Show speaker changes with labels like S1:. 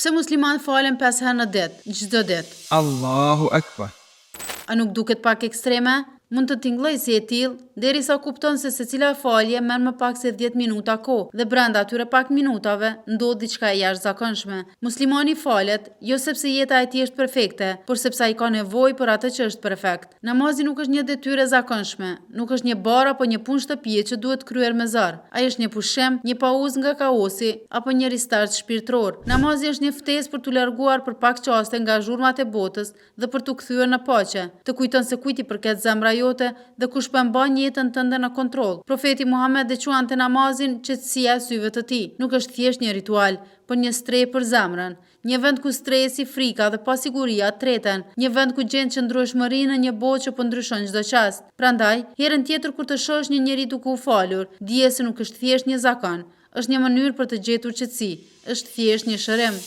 S1: Pse musliman falen 5 herë në ditë, çdo ditë?
S2: Allahu Akbar.
S1: A nuk duket pak ekstreme? Mund të tingëlloj si e tillë, derisa kupton se secila falje merr më pak se 10 minuta kohë dhe brenda atyre pak minutave ndodh diçka e jashtëzakonshme. Muslimani falet jo sepse jeta e tij është perfekte, por sepse ai ka nevojë për atë që është perfekt. Namazi nuk është një detyrë e zakonshme, nuk është një barë apo një punë shtëpie që duhet kryer me zor. Ai është një pushim, një pauzë nga kaosi apo një ristart shpirtëror. Namazi është një ftesë për t'u larguar për pak çaste nga zhurmat e botës dhe për t'u kthyer në paqe. Të kujton se kujt i përket zemra dhe kush po mban jetën tënde në kontroll. Profeti Muhammed e quante namazin qetësia e syve të tij. Nuk është thjesht një ritual, por një strehë për zemrën, një vend ku stresi, frika dhe pasiguria treten, një vend ku gjen qëndrueshmëri në një botë që po ndryshon çdo çast. Prandaj, herën tjetër kur të shohësh një njeri duke u falur, dije se nuk është thjesht një zakon, është një mënyrë për të gjetur qetësi, është thjesht një shërim.